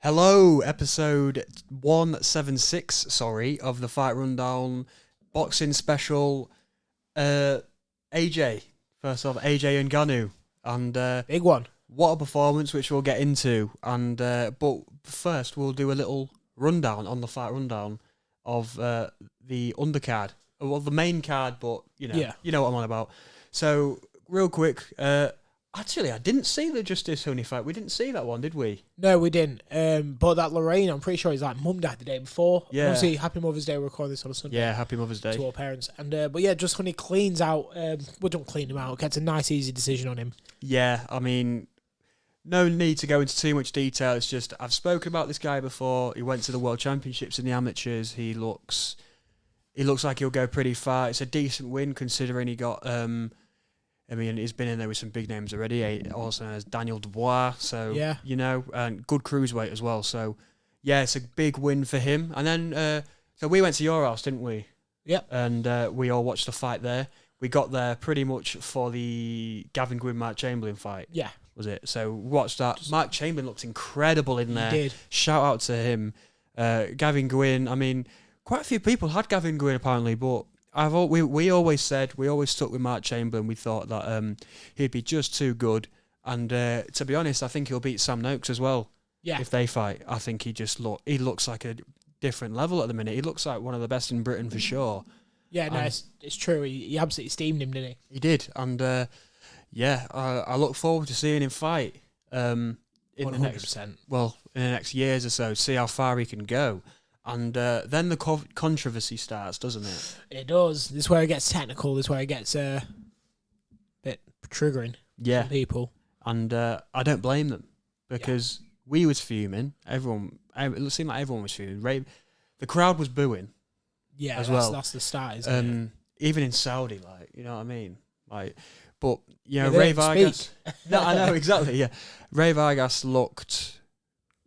Hello, episode 176, of the Fight Rundown boxing special. AJ, first off, AJ and Ganu. And big one. What a performance, which we'll get into. And but first, we'll do a little rundown on the Fight Rundown of the undercard. Well, the main card, but you know what I'm on about. So, real quick, actually, I didn't see the Justice Honey fight. We didn't see that one, did we? No, we didn't. But that Lorraine, I'm pretty sure his mum died the day before. Yeah. Obviously, Happy Mother's Day. We're recording this on a Sunday. Yeah, Happy Mother's Day to all parents. And but yeah, Just Honey cleans out. We don't clean him out. Gets a nice, easy decision on him. Yeah, I mean, no need to go into too much detail. It's just I've spoken about this guy before. He went to the World Championships in the amateurs. He looks like he'll go pretty far. It's a decent win considering he got. I mean, he's been in there with some big names already. Also known as Daniel Dubois. So yeah, and good cruiserweight as well. So yeah, it's a big win for him. And then so we went to your house, didn't we? Yep. And we all watched the fight there. We got there pretty much for the Gavin Gwynn Mark Chamberlain fight. Yeah. Was it? So watch that. Mark Chamberlain looks incredible in there. He did. Shout out to him. Gavin Gwynn. I mean, quite a few people had Gavin Gwynn apparently, but we always stuck with Mark Chamberlain. We thought that he'd be just too good. And to be honest, I think he'll beat Sam Noakes as well. Yeah. If they fight, I think he looks like a different level at the minute. He looks like one of the best in Britain for sure. Yeah, no, it's true. He absolutely steamed him, didn't he? He did, and I look forward to seeing him fight in 100%. the next years or so. See how far he can go, and then the controversy starts, doesn't it? It does. This is where it gets technical. This is where it gets a bit triggering. Yeah, for people, and I don't blame them because we was fuming. It seemed like everyone was fuming. The crowd was booing. Yeah, that's the start, isn't it? Even in Saudi, like, you know what I mean? Like, but, you know, they Ray don't Vargas... speak. No, I know, exactly, yeah. Ray Vargas looked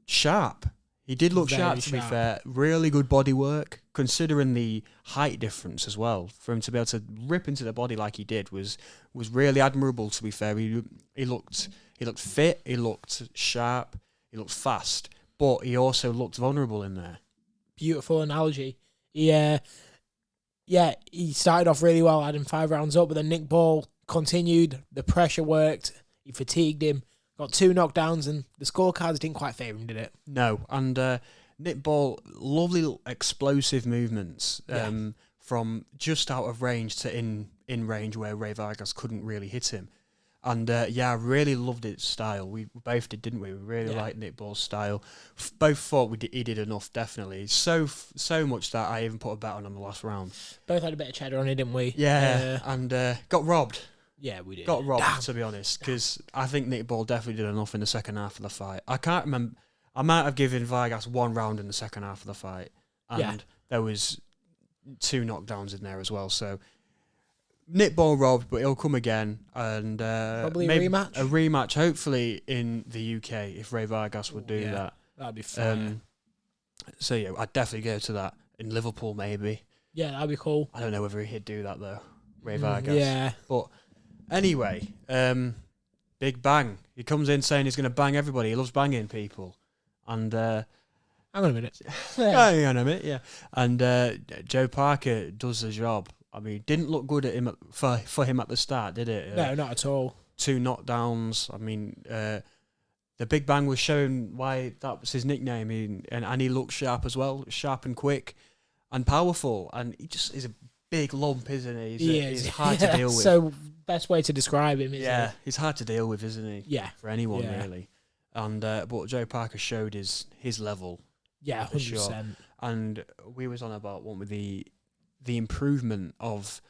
sharp. He did look Very sharp, to be fair. Really good body work, considering the height difference as well. For him to be able to rip into the body like he did was really admirable, to be fair. He looked fit, he looked sharp, he looked fast, but he also looked vulnerable in there. Beautiful analogy. He started off really well, had him 5 rounds up, but then Nick Ball continued. The pressure worked. He fatigued him. Got 2 knockdowns, and the scorecards didn't quite favour him, did it? No, and Nick Ball, lovely explosive movements from just out of range to in range where Ray Vargas couldn't really hit him. And I really loved his style. We both did, didn't we? We really liked Nick Ball's style. Both thought he did enough, definitely. So much that I even put a bet on him the last round. Both had a bit of cheddar on it, didn't we? Yeah, and got robbed. Yeah, we did. Got robbed, to be honest, because I think Nick Ball definitely did enough in the second half of the fight. I can't remember. I might have given Vargas 1 round in the second half of the fight, and there was 2 knockdowns in there as well. So Nick Ball robbed, but he'll come again, and probably maybe a rematch. A rematch, hopefully in the UK, if Ray Vargas would do that. That'd be fun. So yeah, I'd definitely go to that in Liverpool, maybe. Yeah, that'd be cool. I don't know whether he'd do that though, Ray Vargas. Yeah, but anyway, Big Bang. He comes in saying he's going to bang everybody. He loves banging people, and hang on a minute. hang on a minute, yeah. And Joe Parker does the job. I mean, didn't look good at him for him at the start, did it? No, not at all. 2 knockdowns. I mean, the Big Bang was showing why that was his nickname, and he looked sharp as well, sharp and quick, and powerful. And he just is a big lump, isn't he? He's hard to deal with. So best way to describe him, isn't it? He's hard to deal with, isn't he? Yeah, for anyone really. And but Joe Parker showed his level. Yeah, 100%. Sure. And we was on about one with the improvement of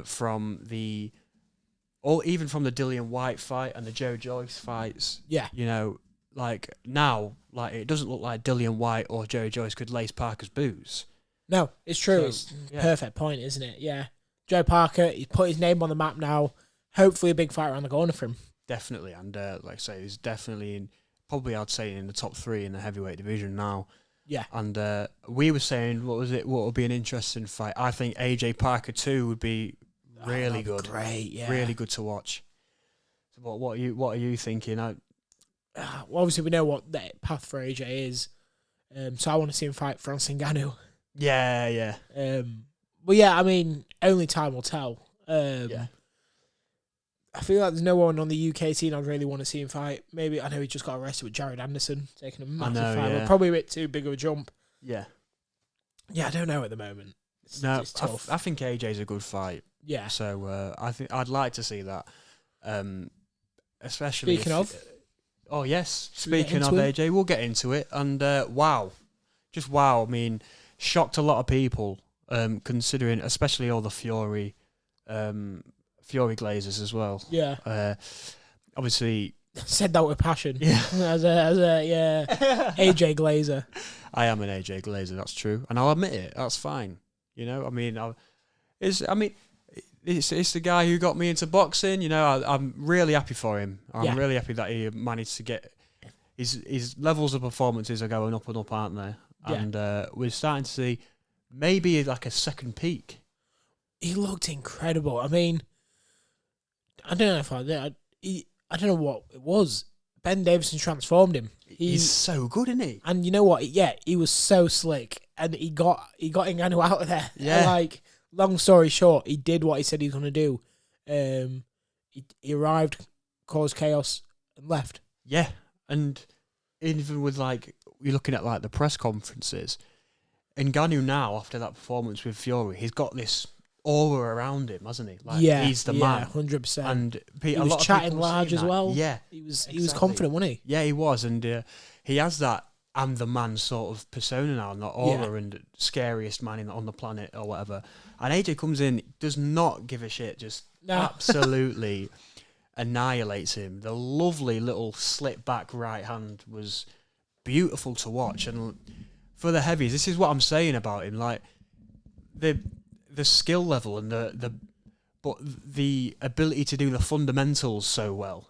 from the, or even from the Dillian White fight and the Joe Joyce fights. Yeah, you know, like now, like it doesn't look like Dillian White or Joe Joyce could lace Parker's boots. No, it's true. So, it's perfect point, isn't it? Yeah, Joe Parker, he's put his name on the map now. Hopefully, a big fight around the corner for him. Definitely, and like I say, he's definitely in. Probably, I'd say in the top 3 in the heavyweight division now. Yeah, and we were saying, what would be an interesting fight? I think AJ Parker 2 would be really good. Great, yeah, really good to watch. So what are you thinking? well, obviously we know what the path for AJ is. So I want to see him fight Francis Ngannou. Yeah. But yeah, I mean, only time will tell. Yeah. I feel like there's no one on the UK scene I'd really want to see him fight. Maybe I know he just got arrested with Jared Anderson, taking a massive fight. But probably a bit too big of a jump. Yeah. Yeah, I don't know at the moment. It's tough. I think AJ's a good fight. Yeah. So I think I'd like to see that. Especially Speaking of. Oh yes. Speaking of AJ, we'll get into it. And wow. Just wow. I mean, shocked a lot of people, considering especially all the Fury Glazers as well. Yeah. Obviously said that with passion. Yeah. as a AJ Glazer. I am an AJ Glazer, that's true. And I'll admit it, that's fine. You know, I mean it's the guy who got me into boxing, you know, I'm really happy for him. I'm really happy that he managed to get his levels of performances are going up and up, aren't they? Yeah. And we're starting to see maybe like a second peak. He looked incredible. I mean, I don't know I don't know what it was. Ben Davison transformed him. He's so good, isn't he? And you know what? Yeah, he was so slick, and he got Ngannou out of there. Yeah. And like, long story short, he did what he said he was going to do. He arrived, caused chaos, and left. Yeah, and even with like you're looking at like the press conferences, Ngannou now after that performance with Fury, he's got this aura around him, hasn't he? Like, he's the man, 100%. And he was chatting large as well. Yeah, he was confident, wasn't he? Yeah, he was, and he has that "I'm the man" sort of persona now, not aura and scariest man on the planet or whatever. And AJ comes in, does not give a shit, just absolutely annihilates him. The lovely little slip back right hand was beautiful to watch, and for the heavies, this is what I'm saying about him, like the skill level and the ability to do the fundamentals so well.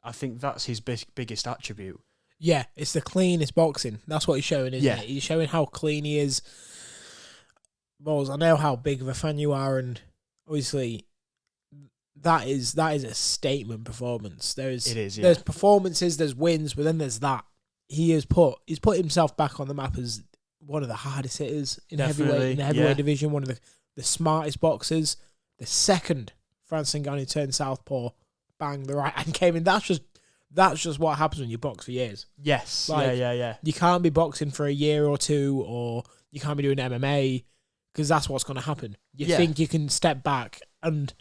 I think that's his biggest attribute. Yeah, it's the cleanest boxing. That's what he's showing, isn't it? He's showing how clean he is. Balls, I know how big of a fan you are, and obviously that is a statement performance. There's performances, there's wins, but then there's that. He's put himself back on the map as one of the hardest hitters in the heavyweight division, one of the smartest boxers. The second Francis Ngannou turned southpaw, bang, the right hand came in. That's just what happens when you box for years. Yes. Like, yeah. You can't be boxing for a year or two, or you can't be doing MMA, because that's what's going to happen. You think you can step back, and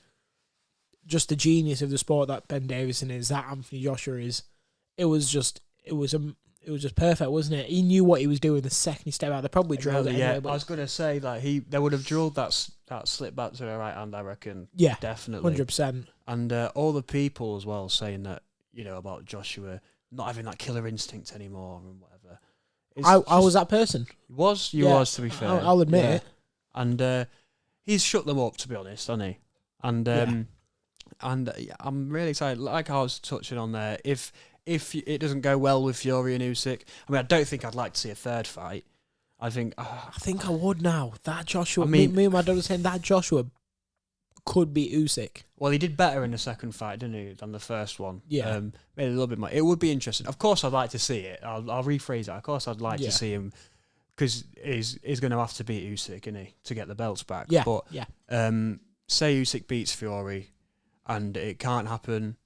just the genius of the sport that Ben Davison is, that Anthony Joshua is, it was just perfect, wasn't it? He knew what he was doing the second he stepped out. They probably drilled it. Anyway, I was going to say that they would have drilled that slip back to the right hand, I reckon. Yeah, definitely, 100%. And all the people as well saying that, you know, about Joshua not having that killer instinct anymore and whatever. I was that person. You was, to be fair. I'll admit it. And he's shut them up, to be honest, hasn't he? And I'm really excited. Like I was touching on there, if it doesn't go well with Fury and Usyk, I mean, I don't think I'd like to see a third fight. I think I would now. That Joshua, me and my dad were saying that Joshua could be Usyk. Well, he did better in the second fight, didn't he, than the first one? Yeah. Made a little bit more. It would be interesting. Of course, I'd like to see it. I'll rephrase that. Of course, I'd like to see him, because he's going to have to beat Usyk, isn't he, to get the belts back. Yeah. But say Usyk beats Fury, and it can't happen.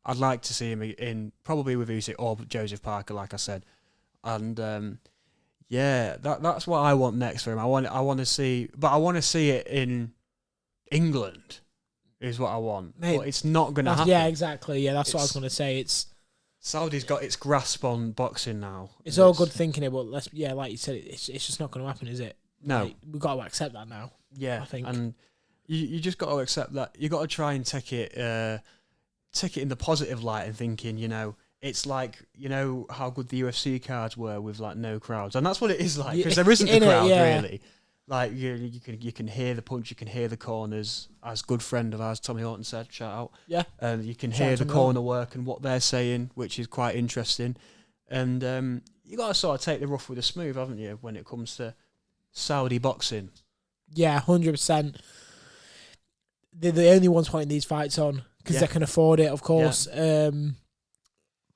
I'd like to see him in probably with Usyk or Joseph Parker, like I said, and that's what I want next for him. I want to see it in England, is what I want. Mate, but it's not going to happen. Yeah, exactly. Yeah, that's what I was going to say. Saudi's got its grasp on boxing now. It's all good thinking it, but like you said, it's just not going to happen, is it? No, like, we've got to accept that now. Yeah, I think, and you just got to accept that. You got to try and take it in the positive light and thinking, you know, it's like, you know, how good the UFC cards were with like no crowds, and that's what it is like, because there isn't a crowd really. Like you can hear the punch, you can hear the corners. As good friend of ours, Tommy Horton said, shout out. Yeah, you can hear the corner work and what they're saying, which is quite interesting. And you got to sort of take the rough with the smooth, haven't you, when it comes to Saudi boxing? Yeah, 100%. They're the only ones putting these fights on because they can afford it, of course.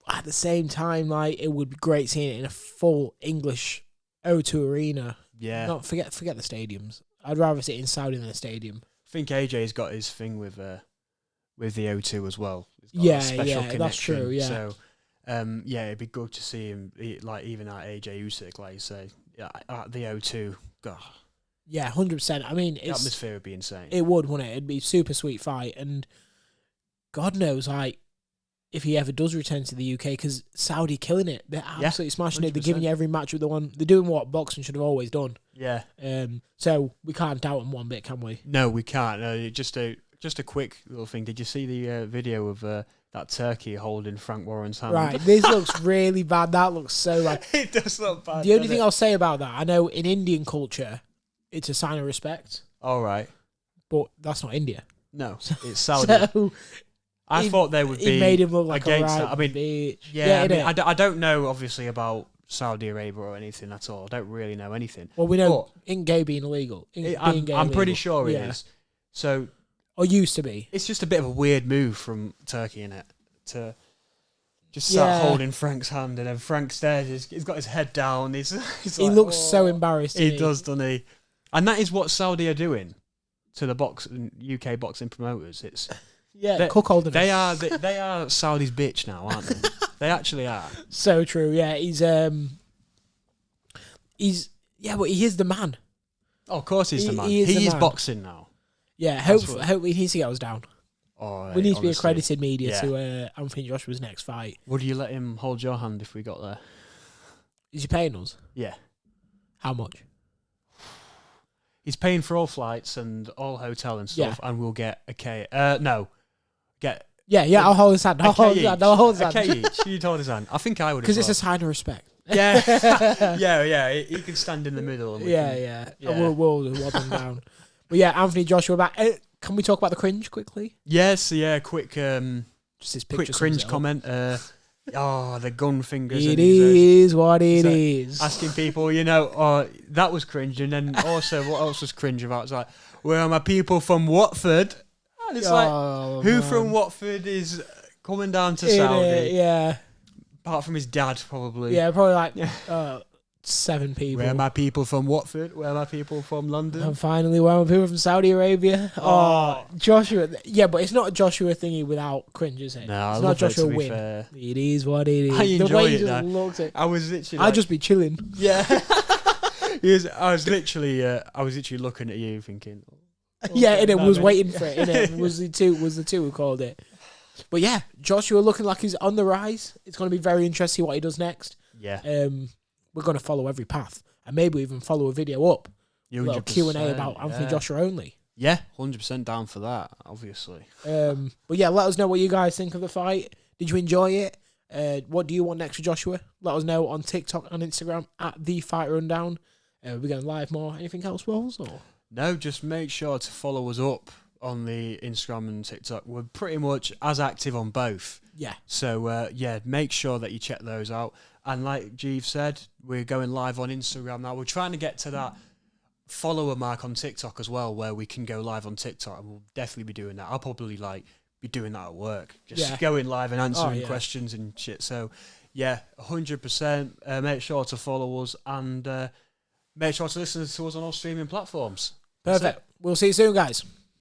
at the same time, like, it would be great seeing it in a full English O2 arena. Yeah. Not forget the stadiums. I'd rather sit in Saudi than a stadium. I think AJ's got his thing with the O2 as well. He's got Yeah, a special yeah, that's true. Yeah. So, yeah, it'd be good to see him, like, even at AJ Usyk, like you say, at the O2. God, Yeah, 100%. I mean, the atmosphere would be insane. It would, wouldn't it? It'd be a super sweet fight, and God knows, like, if he ever does return to the UK, because Saudi killing it, they're absolutely smashing it. They're giving you every match with the one. They're doing what boxing should have always done. Yeah. So we can't doubt them one bit, can we? No, we can't. Just a quick little thing. Did you see the video of that turkey holding Frank Warren's hand? Right. This looks really bad. That looks so bad. It does look bad. The only thing I'll say about that, I know in Indian culture, it's a sign of respect. All right. But that's not India. No, it's Saudi. So I thought they would be. It made him look like against a that. I mean, bitch. yeah. I don't know obviously about Saudi Arabia or anything at all. I don't really know anything. Well, we know in gay being illegal. I'm pretty sure it is. So, or used to be. It's just a bit of a weird move from Turkey, innit? To just start holding Frank's hand, and then Frank's there. He's got his head down. He looks so embarrassed. He does, doesn't he? And that is what Saudi are doing to the UK boxing promoters. It's cuckolding. They are Saudi's bitch now, aren't they? They actually are. So true. Yeah, but he is the man. Oh, of course he's the man. He is boxing now. Yeah, hopefully he needs to get us down. Oh, we need to be accredited media to Anthony Joshua's next fight. Would you let him hold your hand if we got there? Is he paying us? Yeah. How much? He's paying for all flights and all hotel and stuff, and we'll get a K. I'll hold his hand. I'll hold his hand. A K each. You'd hold his hand. I think I would. Because it's a sign of respect. Yeah. He can stand in the middle. And we'll wobble him down. But yeah, Anthony Joshua. Can we talk about the cringe quickly? Yes. Yeah. Quick. Just his quick cringe comment. The gun fingers. It is what it is. Asking people, that was cringe. And then also, what else was cringe about? It's like, where are my people from Watford? And it's who from Watford is coming down to Saudi? Yeah. Apart from his dad, probably. Yeah, probably like 7 people. Where are my people from Watford? Where are my people from London? And finally, where are my people from Saudi Arabia? Oh, Joshua. Yeah, but it's not a Joshua thingy without cringe, is it? No, it's I not love Joshua it, to be win. Fair. It is what it is. I enjoy the way it he now. just looked at I was literally I'd just be chilling. Yeah. I was literally looking at you thinking... and it was waiting for it. It was the two who called it. But yeah, Joshua looking like he's on the rise. It's going to be very interesting what he does next. Yeah. We're going to follow every path, and maybe even follow a video up, a little Q&A about Anthony Joshua only. Yeah, 100% down for that. Obviously. But yeah, let us know what you guys think of the fight. Did you enjoy it? What do you want next for Joshua? Let us know on TikTok and Instagram at The Fight Rundown. We're going live more. Anything else, Rolls? Or? No, just make sure to follow us up on the Instagram and TikTok. We're pretty much as active on both. Yeah. So, make sure that you check those out. And like Jeeve said, we're going live on Instagram now. We're trying to get to that follower mark on TikTok as well, where we can go live on TikTok, and we'll definitely be doing that. I'll probably be doing that at work. Just going live and answering questions and shit. So, 100%. Make sure to follow us and make sure to listen to us on all streaming platforms. Perfect. We'll see you soon, guys.